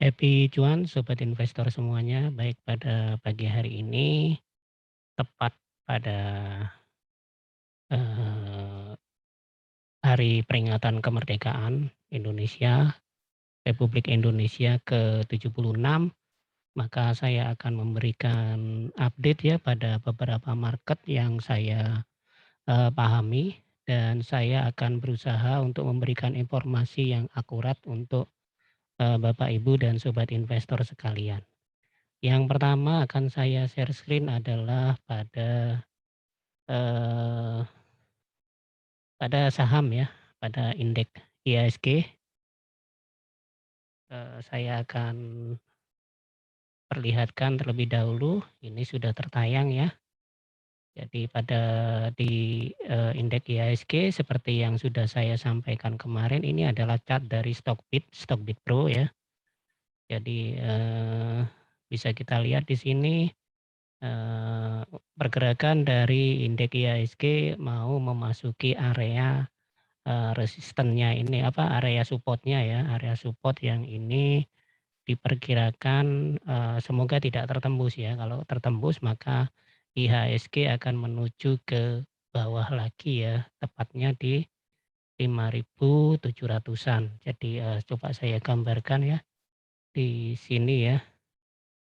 Happy cuan sobat investor semuanya, baik pada pagi hari ini, tepat pada, eee, hari peringatan kemerdekaan Indonesia, Republik Indonesia ke-76, maka saya akan memberikan update ya pada beberapa market yang saya, pahami dan saya akan berusaha untuk memberikan informasi yang akurat untuk, Bapak, Ibu, dan sobat investor sekalian. Yang pertama akan saya share screen adalah eee, pada saham ya, pada indeks IHSG, saya akan perlihatkan terlebih dahulu, ini sudah tertayang ya. Jadi indeks IHSG seperti yang sudah saya sampaikan kemarin, ini adalah chart dari Stockbit Pro ya. Jadi, bisa kita lihat di sini, pergerakan dari indeks IHSG mau memasuki area resistennya ini area support-nya ya, area support yang ini diperkirakan, semoga tidak tertembus ya. Kalau tertembus maka IHSG akan menuju ke bawah lagi ya, tepatnya di 5.700-an. Jadi, coba saya gambarkan ya di sini ya,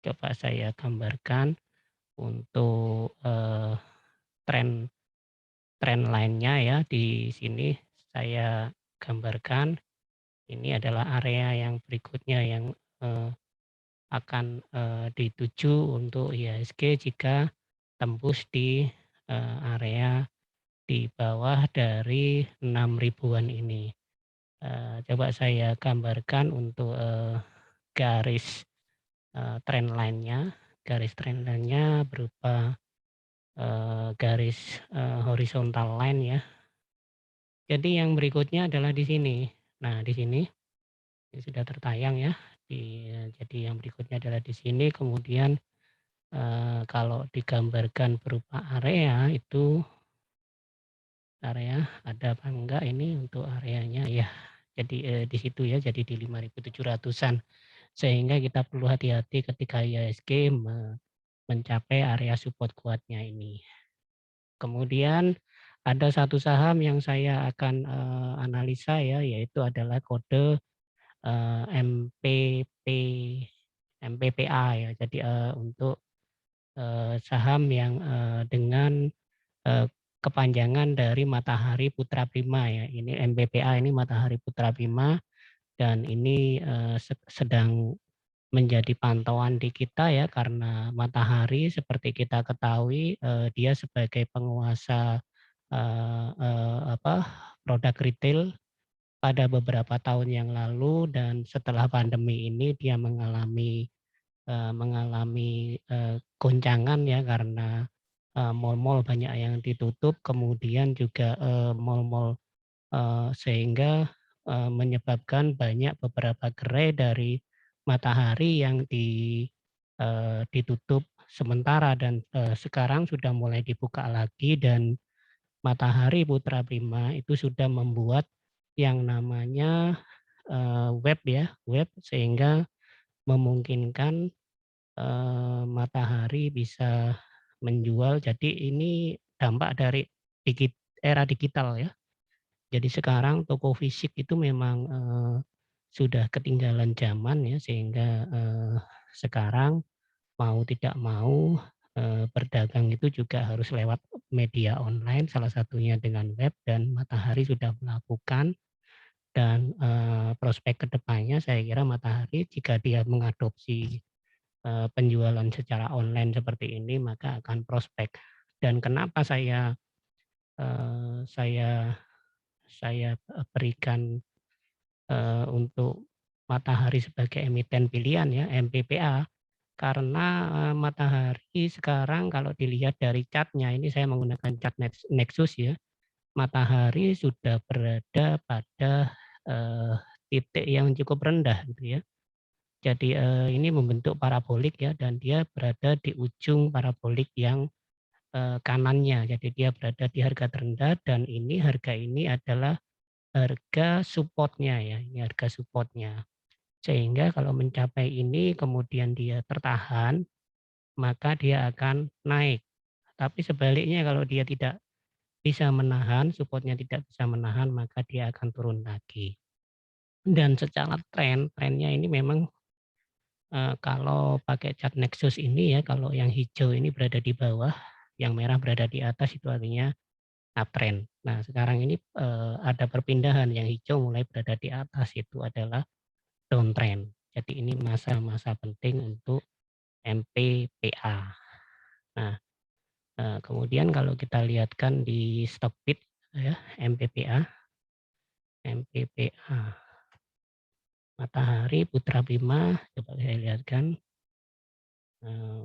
coba saya gambarkan untuk, tren line-nya ya di sini saya gambarkan. Ini adalah area yang berikutnya yang, akan, dituju untuk IHSG jika tembus di, area di bawah dari 6 ribuan ini. Coba saya gambarkan untuk, garis, garis trend line-nya berupa, garis, horizontal line ya. Jadi yang berikutnya adalah di sini. Nah di sini, ini sudah tertayang ya, jadi yang berikutnya adalah di sini kemudian, kalau digambarkan berupa area itu, area ada apa enggak ini untuk areanya ya, jadi, di situ ya, jadi di 5.700-an. Sehingga kita perlu hati-hati ketika IHSG mencapai area support kuatnya ini. Kemudian ada satu saham yang saya akan, analisa ya, yaitu adalah kode, MPP MPPA ya. Jadi, untuk, saham yang, dengan, eee, kepanjangan dari Matahari Putra Prima ya. Ini MPPA ini Matahari Putra Prima dan ini, sedang menjadi pantauan di kita ya, karena Matahari seperti kita ketahui, dia sebagai penguasa, eee eee, apa, produk retail pada beberapa tahun yang lalu dan setelah pandemi ini dia mengalami goncangan ya karena, mal-mal banyak yang ditutup, kemudian juga, mal-mal, sehingga, menyebabkan banyak beberapa gerai dari Matahari yang ditutup sementara dan, sekarang sudah mulai dibuka lagi dan Matahari Putra Prima itu sudah membuat yang namanya, web ya, web sehingga memungkinkan, Matahari bisa menjual. Jadi ini dampak dari era digital ya. Jadi sekarang toko fisik itu memang, sudah ketinggalan zaman ya sehingga, sekarang mau tidak mau, berdagang itu juga harus lewat media online, salah satunya dengan web dan Matahari sudah melakukan dan, prospek kedepannya saya kira Matahari jika dia mengadopsi, penjualan secara online seperti ini maka akan prospek. Dan kenapa eee, saya berikan, untuk Matahari sebagai emiten pilihan ya, MPPA, karena, Matahari sekarang kalau dilihat dari chart-nya, ini saya menggunakan chart Nexus ya, Matahari sudah berada pada, eee, titik yang cukup rendah gitu ya. Jadi, ini membentuk parabolik ya dan dia berada di ujung parabolik yang, kanannya. Jadi dia berada di harga terendah dan harga ini adalah harga support-nya ya, ini harga support-nya. Sehingga kalau mencapai ini kemudian dia tertahan, maka dia akan naik. Tapi sebaliknya kalau dia tidak bisa menahan, supportnya tidak bisa menahan, maka dia akan turun lagi. Dan secara trennya ini memang, kalau pakai chart Nexus ini ya, kalau yang hijau ini berada di bawah, yang merah berada di atas itu artinya uptrend. Nah sekarang ini, ada perpindahan, yang hijau mulai berada di atas itu adalah downtrend. Jadi ini masa-masa penting untuk MPPA. Nah, kemudian kalau kita lihatkan di Stockbit ya, MPPA Matahari Putra Bima, coba saya lihatkan,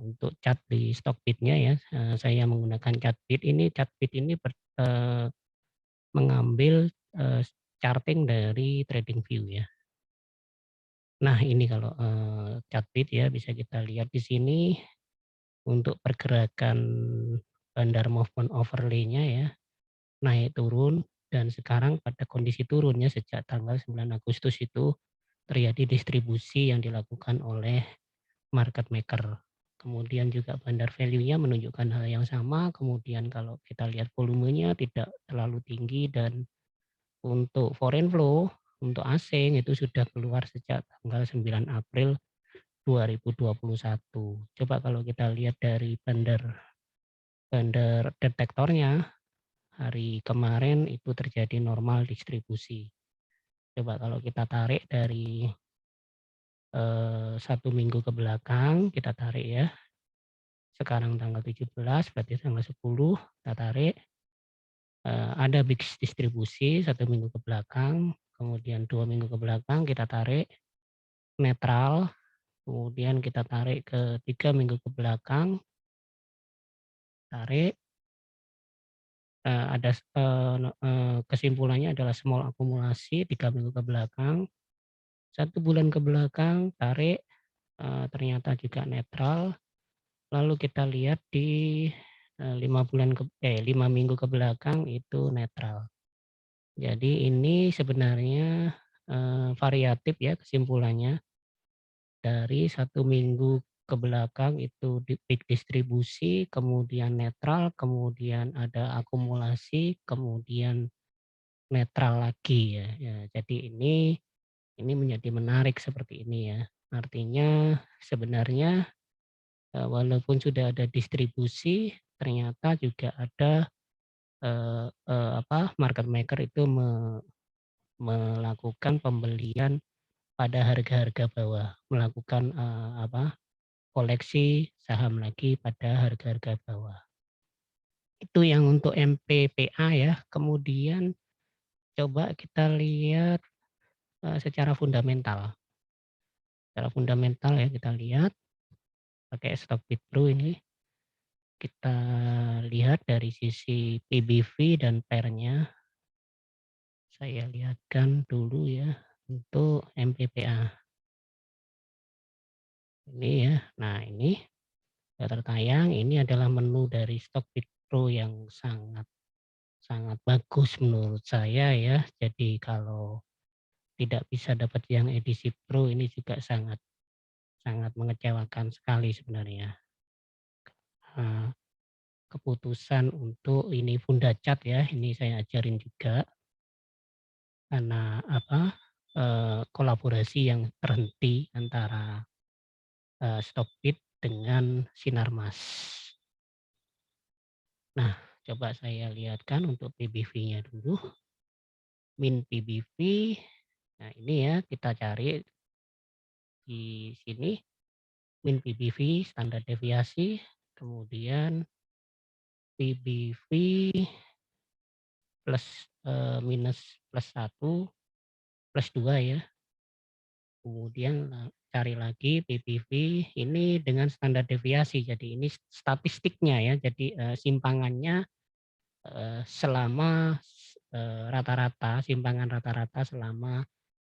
untuk chart di Stockbit-nya ya, saya menggunakan Chartbit. Ini Chartbit ini mengambil, charting dari TradingView ya. Nah ini kalau, Chartbit ya bisa kita lihat di sini untuk pergerakan bandar movement overlay-nya ya, naik turun dan sekarang pada kondisi turunnya sejak tanggal 9 Agustus itu terjadi distribusi yang dilakukan oleh market maker. Kemudian juga bandar value-nya menunjukkan hal yang sama, kemudian kalau kita lihat volumenya tidak terlalu tinggi dan untuk foreign flow, untuk asing itu sudah keluar sejak tanggal 9 April 2021. Coba kalau kita lihat dari bandar bandar detektornya, hari kemarin itu terjadi normal distribusi. Coba kalau kita tarik dari, 1 minggu ke belakang, kita tarik ya. Sekarang tanggal 17, berarti tanggal 10 kita tarik, ada big distribusi 1 minggu ke belakang, kemudian 2 minggu ke belakang kita tarik, netral, kemudian kita tarik ke 3 minggu ke belakang, tarik, ada kesimpulannya adalah small akumulasi 3 minggu ke belakang, 1 bulan ke belakang tarik, ternyata juga netral. Lalu kita lihat di, 5 minggu ke belakang itu netral. Jadi ini sebenarnya, variatif ya kesimpulannya. Dari 1 minggu ke belakang itu di peak distribusi, kemudian netral, kemudian ada akumulasi, kemudian netral lagi ya. Ya, jadi ini menjadi menarik seperti ini ya. Artinya sebenarnya, walaupun sudah ada distribusi, ternyata juga ada, market maker itu melakukan pembelian pada harga-harga bawah, melakukan, koleksi saham lagi pada harga-harga bawah. Itu yang untuk MPPA ya. Kemudian coba kita lihat, secara fundamental. Secara fundamental ya kita lihat pakai Stockbit Pro ini, kita lihat dari sisi PBV dan pair-nya. Saya lihatkan dulu ya untuk MPPA. Ini ya. Nah ini sudah tertayang, ini adalah menu dari Stockbit Pro yang sangat sangat bagus menurut saya ya. Jadi kalau tidak bisa dapat yang edisi Pro ini juga sangat sangat mengecewakan sekali sebenarnya. Eee, Keputusan untuk ini Fundachat ya, ini saya ajarin juga karena kolaborasi yang terhenti antara, Stockbit dengan Sinarmas. Nah, coba saya lihatkan untuk PBV-nya dulu, min PBV. Nah ini ya, kita cari di sini min PBV, standar deviasi, kemudian PBV plus, minus plus 1 plus 2 ya, kemudian, cari lagi PBV ini dengan standar deviasi. Jadi ini statistiknya ya, jadi, simpangannya, selama rata-rata, simpangan rata-rata selama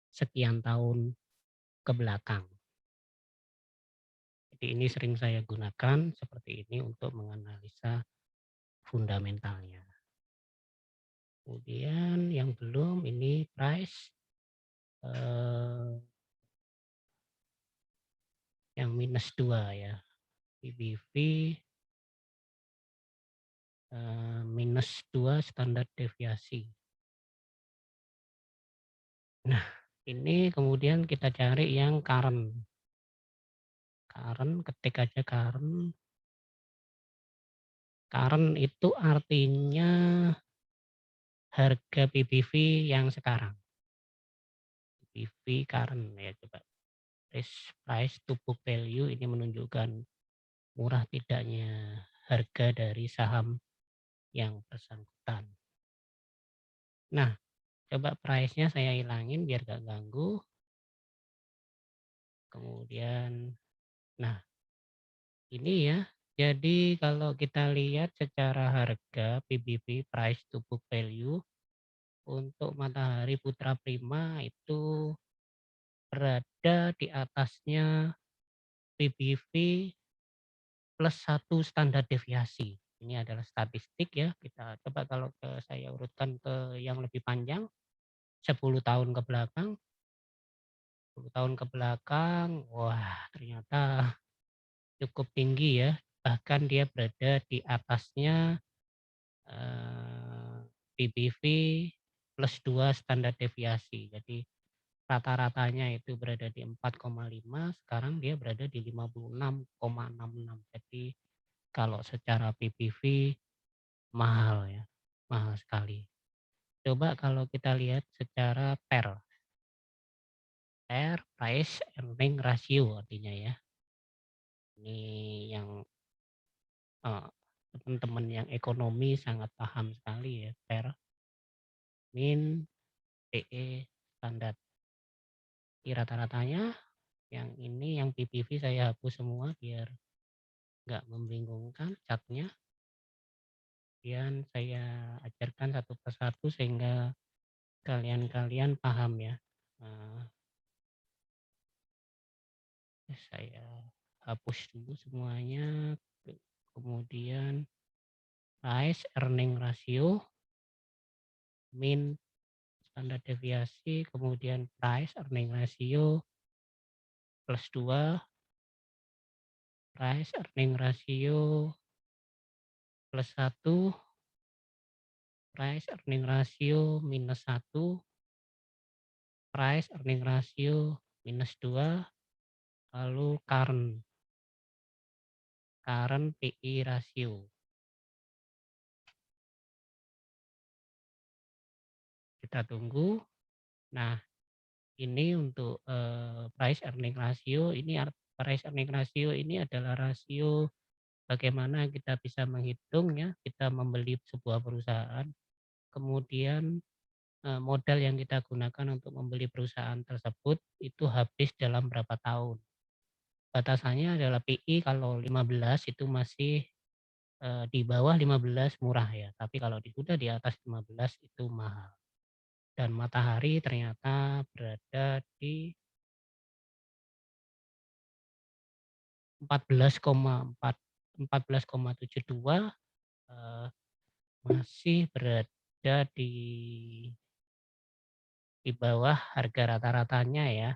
sekian tahun ke belakang. Jadi ini sering saya gunakan seperti ini untuk menganalisa fundamentalnya. Kemudian yang belum ini price, minus 2 ya, PBV, minus 2 standar deviasi. Nah, ini kemudian kita cari yang current. Current, ketik aja current. Current itu artinya harga PBV yang sekarang. PBV current ya coba. Price to book value ini menunjukkan murah tidaknya harga dari saham yang bersangkutan. Nah, coba price-nya saya hilangin biar gak ganggu. Kemudian, nah ini ya. Jadi kalau kita lihat secara harga PBV, price to book value, untuk Matahari Putra Prima itu berada di atasnya PBV plus 1 standar deviasi. Ini adalah statistik ya. Kita coba kalau saya urutkan ke yang lebih panjang, 10 tahun ke belakang, 10 tahun ke belakang, wah ternyata cukup tinggi ya. Bahkan dia berada di atasnya PBV plus 2 standar deviasi. Jadi rata-ratanya itu berada di 4,5, sekarang dia berada di 56,66. Jadi kalau secara PBV mahal ya, mahal sekali. Coba kalau kita lihat secara price earning ratio artinya ya. Ini yang teman-teman yang ekonomi sangat paham sekali ya, min PE standar. Di rata-ratanya yang ini yang PPV saya hapus semua biar nggak membingungkan catnya. Kemudian saya ajarkan satu persatu sehingga kalian-kalian paham ya. Saya hapus dulu semuanya. Kemudian price earning ratio, min standar deviasi, kemudian price earning ratio plus 2, price earning ratio plus 1, price earning ratio minus 1, price earning ratio minus 2, lalu current PE ratio. Kita tunggu. Nah, ini untuk price earning ratio, price earning ratio ini adalah rasio bagaimana kita bisa menghitung ya, kita membeli sebuah perusahaan, kemudian modal yang kita gunakan untuk membeli perusahaan tersebut itu habis dalam berapa tahun. Batasannya adalah PI kalau 15 itu masih di bawah 15 murah ya, tapi kalau sudah di atas 15 itu mahal. Dan Matahari ternyata berada di 14,72, masih berada di bawah harga rata-ratanya ya.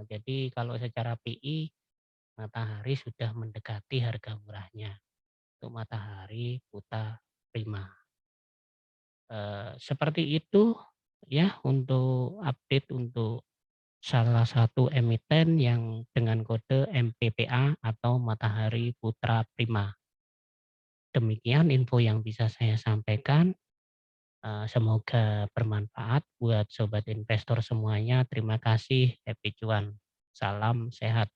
Jadi kalau secara PI Matahari sudah mendekati harga murahnya untuk Matahari Putra Prima. Seperti itu ya untuk update untuk salah satu emiten yang dengan kode MPPA atau Matahari Putra Prima. Demikian info yang bisa saya sampaikan. Semoga bermanfaat buat sobat investor semuanya. Terima kasih, happy cuan. Salam sehat.